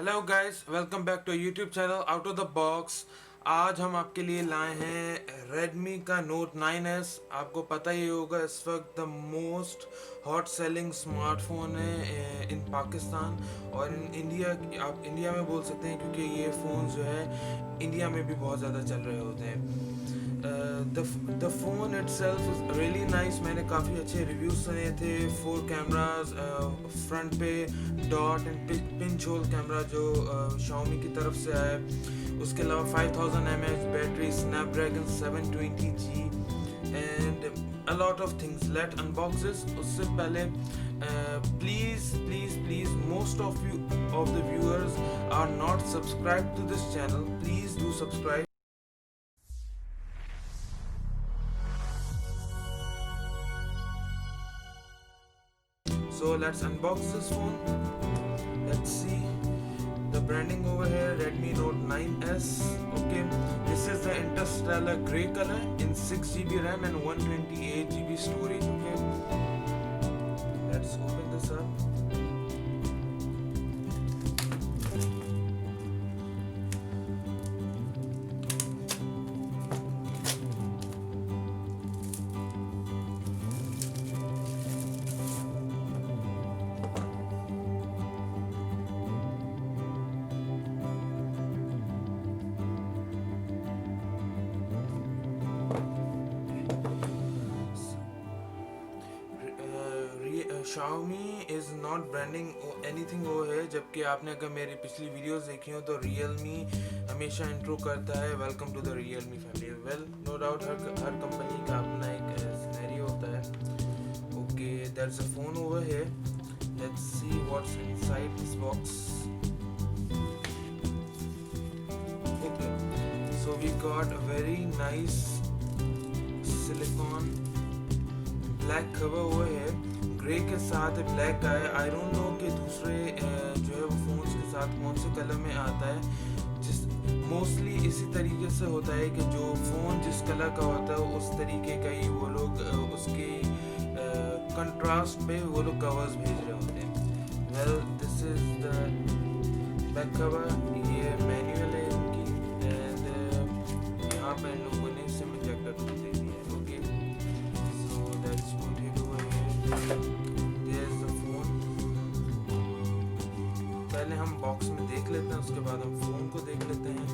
Hello guys, welcome back to YouTube channel out of the box. आज हम आपके लिए लाए हैं Redmi का Note 9s। आपको पता ही होगा इस वक्त the most hot selling smartphone है इन पाकिस्तान और इन इंडिया। आप इंडिया में बोल सकते हैं क्योंकि ये फ़ोन जो है इंडिया में भी बहुत ज़्यादा चल रहे होते हैं। The phone itself is really nice. मैंने काफ़ी अच्छे रिव्यूज सुने थे। 4 कैमराज, फ्रंट पे dot and pinch hole camera जो Xiaomi की तरफ से आया है। उसके अलावा 5000 mAh battery, Snapdragon 720G and a lot of things. Let unboxes. उससे पहले please please please, most of the viewers are not subscribe to this channel. Please do subscribe. So let's unbox this phone. Let's see the branding over here. Redmi Note 9s. Okay, this is the Interstellar Grey color in 6GB RAM and 128GB storage. Okay, let's open this up. Xiaomi is not branding anything over here, जबकि आपने अगर मेरी पिछली videos देखी हो तो Realme हमेशा intro करता है welcome to the Realme family. Well, no doubt हर कंपनी का अपना एक सिनेरियो होता है। Okay, there's a phone over here. Let's see what's inside this box. Okay, so we got a very nice silicone black cover over here. Grey के साथ black का है। आई डोंट नो कि दूसरे जो है वो फोन्स के साथ कौन से कलर में आता है। जिस मोस्टली इसी तरीके से होता है कि जो फ़ोन जिस कलर का होता है उस तरीके का ही वो लोग उसके कंट्रास्ट पे वो लोग कवर्स भेज रहे होते हैं। Well, this is the back cover. ये मैनुअल है इनकी एंड यहाँ पे इन लोगों ने सिम इंजेक्टर टूल दे दिया है। Okay, so that's put it over here. There's the phone. पहले हम बॉक्स में देख लेते हैं, उसके बाद हम फोन को देख लेते हैं।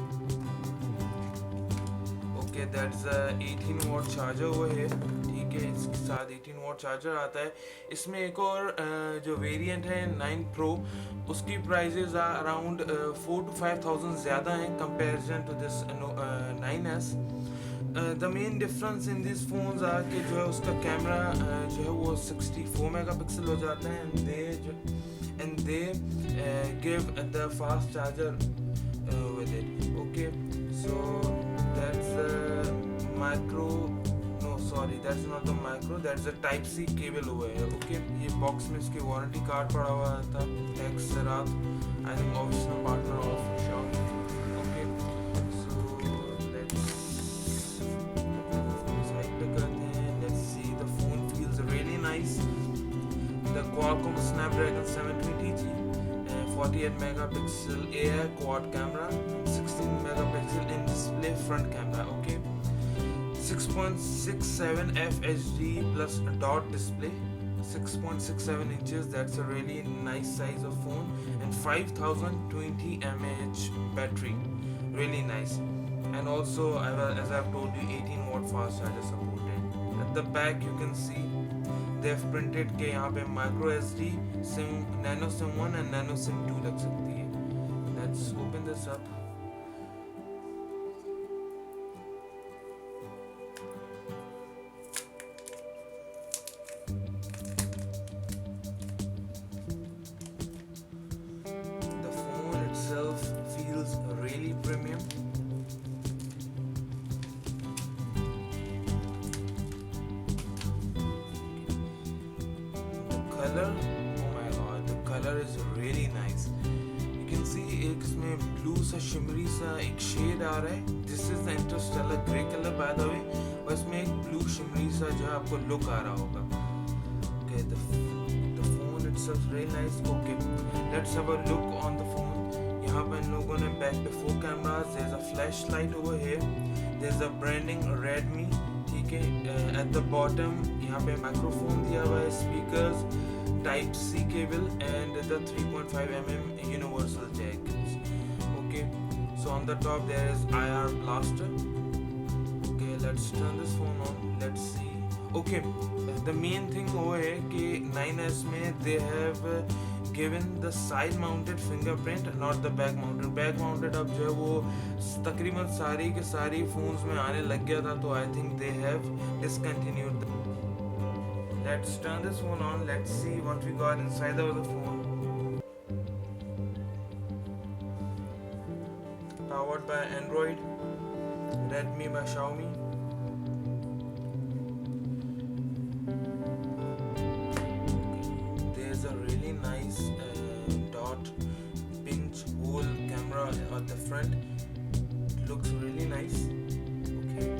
ओके, दैट्स 18 वॉट चार्जर हुआ है। ठीक है, इसके साथ 18 वॉट चार्जर आता है। इसमें एक और जो वेरिएंट है 9 प्रो, उसकी प्राइजेज अराउंड 4 to 5,000 ज़्यादा हैं comparison to this 9s। The main difference in this phones आ कि जो है उसका कैमरा जो है वो 64 मेगापिक्सल हो जाता है and they give the fast charger with it. Okay, so that's micro, no sorry, that's not the micro, that's a type C cable हुआ है। ओके, ये बॉक्स में इसकी वारंटी कार्ड पड़ा हुआ था। थैंक्स सरात, I think official partner of Xiaomi। The Qualcomm Snapdragon 720G, 48 megapixel AI quad camera, 16 megapixel in display front camera. Okay, 6.67 FHD plus dot display, 6.67 inches. That's a really nice size of phone, and 5020 mAh battery, really nice. And also, as I've told you, 18 watt fast charger supported. At the back you can see they've printed के यहाँ पे micro SD SIM, nano SIM 1 and nano SIM 2 लग सकती है। Let's open this up. The phone itself feels really premium. Color, oh my god, the color is really nice. You can see एक इसमें blue सा shimmery सा एक shade आ रहा है। This is the Interstellar Grey color by the way, और इसमें एक blue shimmery सा जो है आपको look आ रहा होगा। Okay, the phone itself really nice. Okay, let's have a look on the phone. back पे 4 cameras. There's a flashlight over here. There's a branding Redmi. ठीक है. At the bottom यहाँ पे microphone दिया हुआ है, speakers, Type C cable and the 3.5 mm universal jack. Okay. So on the top there is IR blaster. Okay, let's turn this phone on. Let's see. Okay, the main thing over here कि 9S में they have given the side mounted fingerprint, not the back mounted. Back mounted अब जो है वो तकरीबन सारी के सारी phones में आने लग गया था, तो I think they have discontinued. Let's turn this phone on. Let's see what we got inside of the phone. Powered by Android, Redmi by Xiaomi. There's a really nice dot pinch hole camera at the front. It looks really nice. Okay.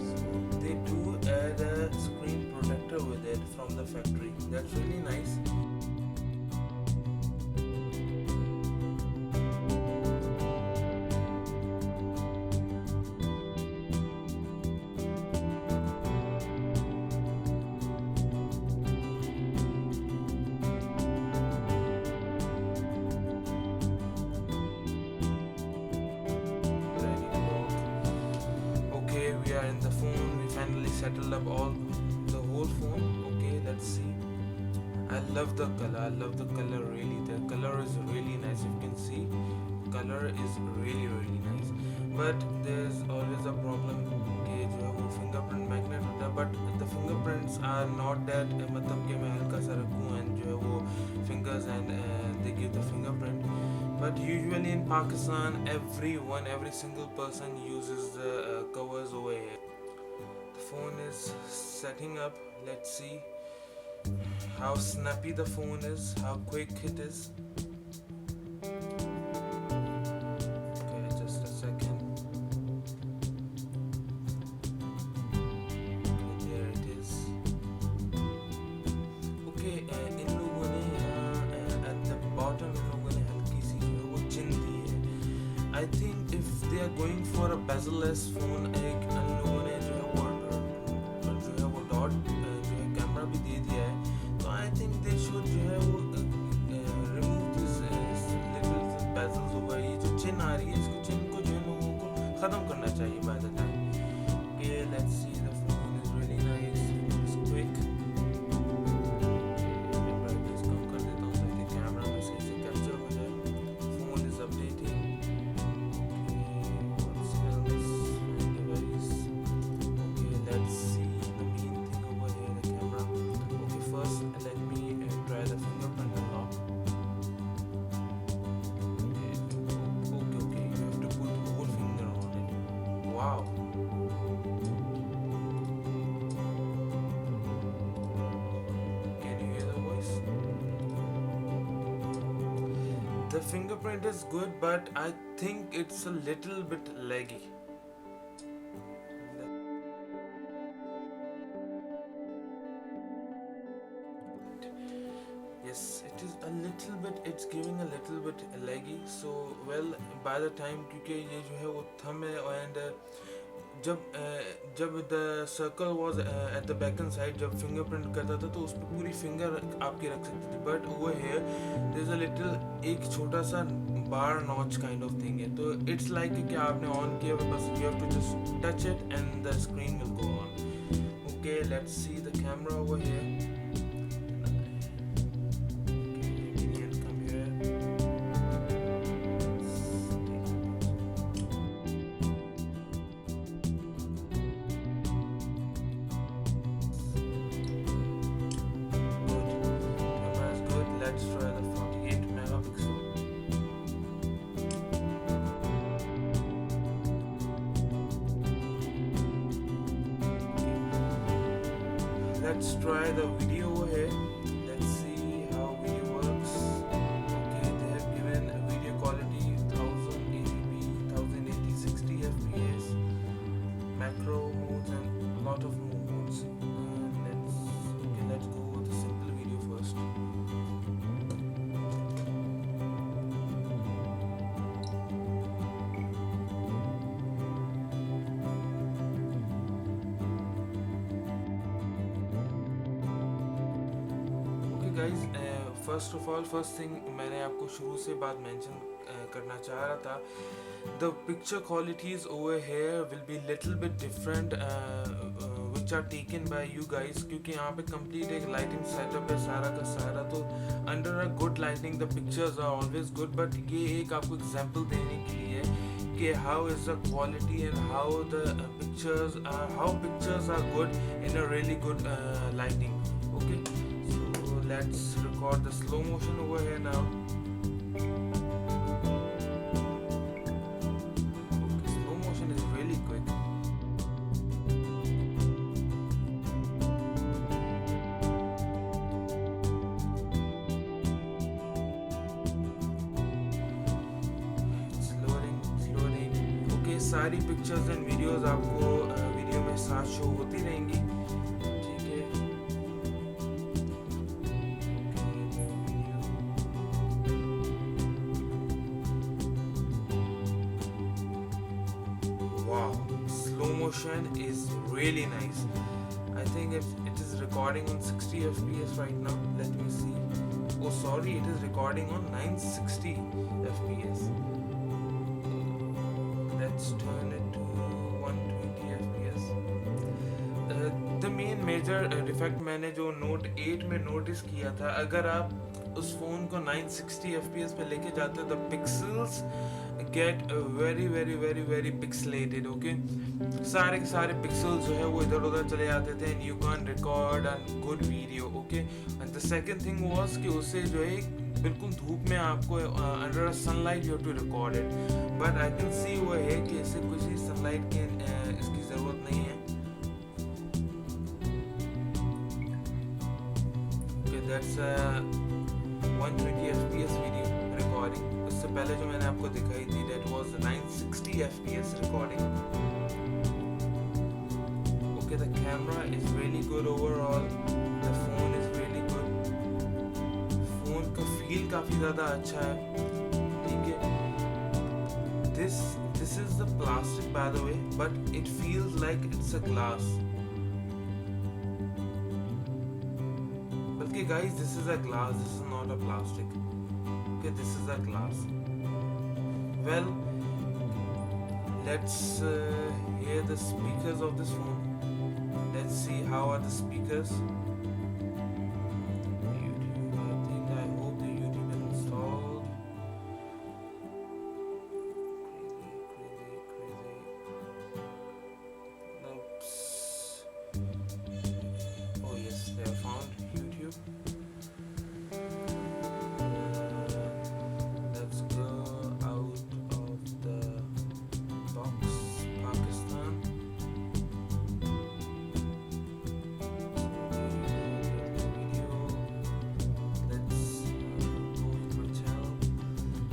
So they do add a screen protector with it from the factory. That's really nice. We are in the phone. We finally settled up the whole phone. Okay, let's see. I love the color. I love the color really. The color is really nice. You can see, color is really nice. But there's always a problem कि जो है वो fingerprint magnet होता है. But the fingerprints are not that मतलब कि मैं हल्का सा रखूँ and जो है वो fingers and they give the fingerprint. But usually in Pakistan, every single person uses the covers over here. The phone is setting up. Let's see how snappy the phone is, how quick it is. Okay, just a second. Okay, there it is. Okay, इन लोगों ने यहाँ at the bottom इन लोगों ने हल्की सी जो है वो चिन दी है. I think if they are going for a bezel-less phone, एक इन लोगों ने जो है वो डॉट जो है कैमरा भी दे दिया है, तो I think they should जो है वो remove this little bezels over. ये जो चिन आ रही है, इसको चिन को जो है लोगों को ख़त्म करना चाहिए by the time. Okay, let's see. The phone is really nice. It's quick. मैं brightness कम कर देता हूँ ताकि कैमरा में सही से कैप्चर हो जाए. Phone is updating. Let's see the main thing over here, the camera. Okay, first let me try the fingerprint unlock. Okay, you have to put the whole finger on it. Wow. Can you hear the voice? The fingerprint is good, but I think it's a little bit laggy. Yes, it is a little bit, it's giving a little bit laggy. So well, by the time क्योंकि ये जो है वो thumb है and जब the circle was at the back and side, जब fingerprint करता था तो उस पर पूरी finger आपकी रख सकते थे. But over here there's a little एक छोटा सा bar notch kind of thing है, तो it's like कि आपने on किया हुआ बस you have to just touch it and the screen will go on. Okay, let's see the camera over here. Let's try the 48 megapixel. Let's try the video over here. Let's see how video works. Okay, they have given a video quality 1080p, 1080, 60 fps, macro modes and a lot of modes. Let's go with the simple video first. Guys, first thing मैंने आपको शुरू से बात mention करना चाह रहा था. The picture qualities over here will be little bit different, which are taken by you guys, क्योंकि यहाँ पे complete एक lighting setup है सारा का सारा. तो under a good lighting the pictures are always good, but ये एक आपको example देने के लिए कि how is the quality and how the pictures are good in a really good lighting. Okay, so let's record the slow motion over here now. सारी pictures and videos आपको video में साथ शो होती रहेंगी. ठीक है, wow, slow motion is really nice. I think it is recording on 60 fps right now. Let me see. Oh sorry, it is recording on 960 fps. Let's turn it to 120 fps. The main major defect मैंने जो Note 8 में notice किया था, अगर आप उस phone को 960 fps पे लेके जाते हो the pixels get very pixelated. Okay, सारे के सारे पिक्सल्स जो है वो इधर उधर चले जाते थे and you can't record a good video. Okay, and the second thing was कि उससे जो है बिल्कुल धूप में आपको under sunlight you have to record it, but I can see वो है कि इसे कुछ ही सनलाइट की इसकी ज़रूरत नहीं है. Okay, that's 120 fps video recording. उससे पहले जो मैंने आपको दिखाई थी that was 960 fps recording. Okay, the camera is really good overall. The phone is really good. Phone का फील काफी ज्यादा अच्छा है. ठीक है, this is the plastic by the way, but it feels like it's a glass. But guys, this is a glass, this is not a plastic. Okay, this is a glass. Well, let's hear the speakers of this phone. Let's see how are the speakers.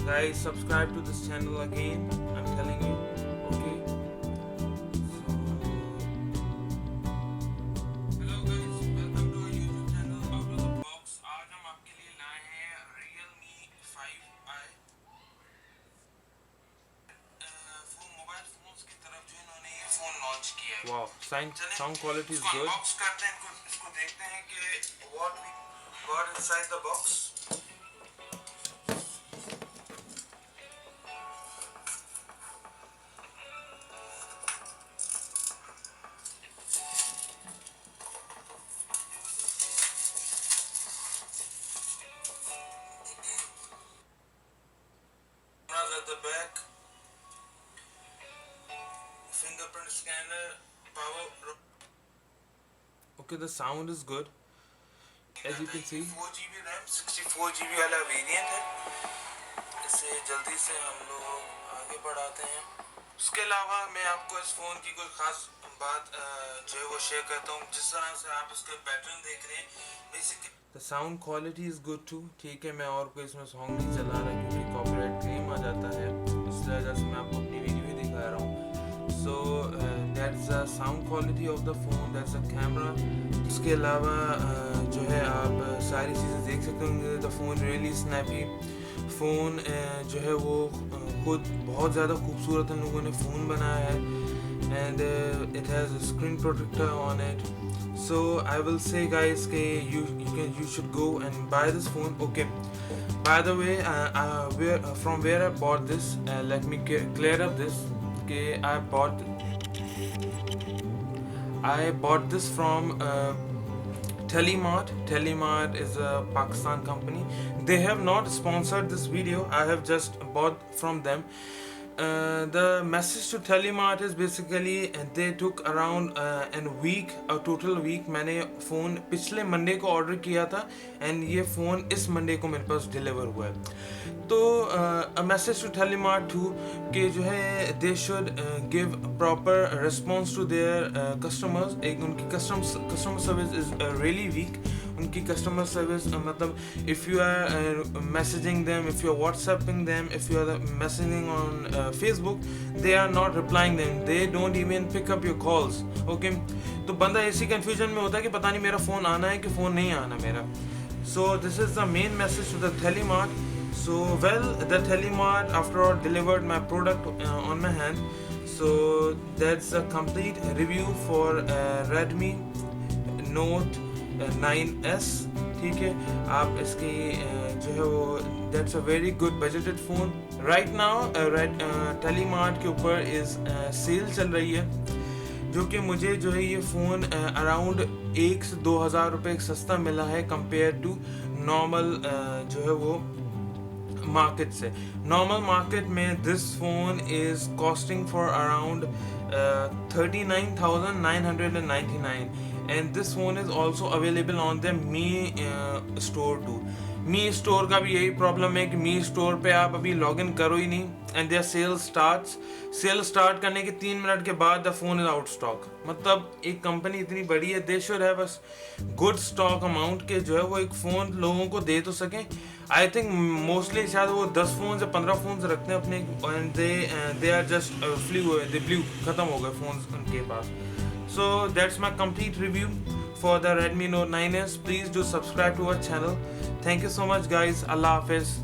Guys, subscribe to this channel again, I'm telling you. Okay, so hello guys, welcome to our YouTube channel Out of the Box. आज हम आपके लिए लाए हैं Realme 5i. Mobile phones की तरफ जो इन्होंने ये फोन लॉन्च किया है. Wow, sound quality is good. Box करते हैं, इसको देखते हैं कि what we got inside the box. At the back, fingerprint scanner, power. Okay, the sound is good. As you can see, 4GB RAM, 64GB वाला variant है. इसे जल्दी से हम लोग आगे बढ़ाते हैं. उसके अलावा मैं आपको इस फ़ोन की कोई ख़ास बात जो है वो शेयर करता हूँ. जिस तरह से आप इसका पैटर्न देख रहे हैं, basically the sound quality is good too. ठीक है, मैं और कोई इसमें सॉन्ग नहीं चला रहा क्योंकि कॉपीराइट क्लेम आ जाता है. इस वजह से मैं आपको अपनी वीडियो ही दिखा रहा हूँ. So that's the sound quality of the phone, that's the camera. इसके अलावा जो है आप सारी चीज़ें देख सकते होंगे. The phone really snappy. Phone जो है वो खुद बहुत ज़्यादा खूबसूरत हम लोगों ने फ़ोन बनाया है. And it has screen protector on it. So I will say guys you should go and buy this phone. Okay, by the way, from where I bought this, let me clear up this. Okay, I bought this from Telemart. Telemart is a Pakistan company. They have not sponsored this video. I have just bought from them. The message to Telemart is basically they took around a total week. मैंने phone पिछले Monday को order किया था and ये phone इस Monday को मेरे पास deliver हुआ है. तो a message to Telemart too कि जो है they should give proper response to their customers. एक उनकी customer service is really weak. उनकी कस्टमर सर्विस मतलब if you are messaging them, if you are WhatsApping them, if you are messaging on Facebook, they are not replying them. They don't even pick up your calls. Okay, तो बंदा ऐसी confusion में होता है कि पता नहीं मेरा फ़ोन आना है कि फ़ोन नहीं आना मेरा. So this is the main message to the Telemart. So well, the Telemart after all delivered my product on my hand. So that's a complete review for Redmi Note 9S. ठीक है, आप इसकी जो है वो that's a very good budgeted phone. Right now Telemart के ऊपर इस सेल चल रही है जो कि मुझे जो है ये फ़ोन अराउंड 1 से 2,000 रुपये सस्ता मिला है कंपेयर टू नॉर्मल जो है वो मार्केट से. नॉर्मल मार्केट में this phone is costing for around 39,999 and this phone is also available on the Mi store too. Me store का भी यही प्रॉब्लम है कि मी स्टोर पे आप अभी लॉग इन करो ही नहीं एंड देयर सेल स्टार्ट करने के 3 मिनट के बाद the phone is out stock. मतलब एक कंपनी इतनी बड़ी है, they should have a good stock amount के जो है वो एक फ़ोन लोगों को दे तो सकें. आई थिंक मोस्टली शायद वो 10 फोन या 15 फोन रखते हैं अपने and they are just blue खत्म हो गए फोन उनके पास. So that's my complete review for the Redmi Note 9S. Please do subscribe to our channel. Thank you so much guys. Allah Hafiz.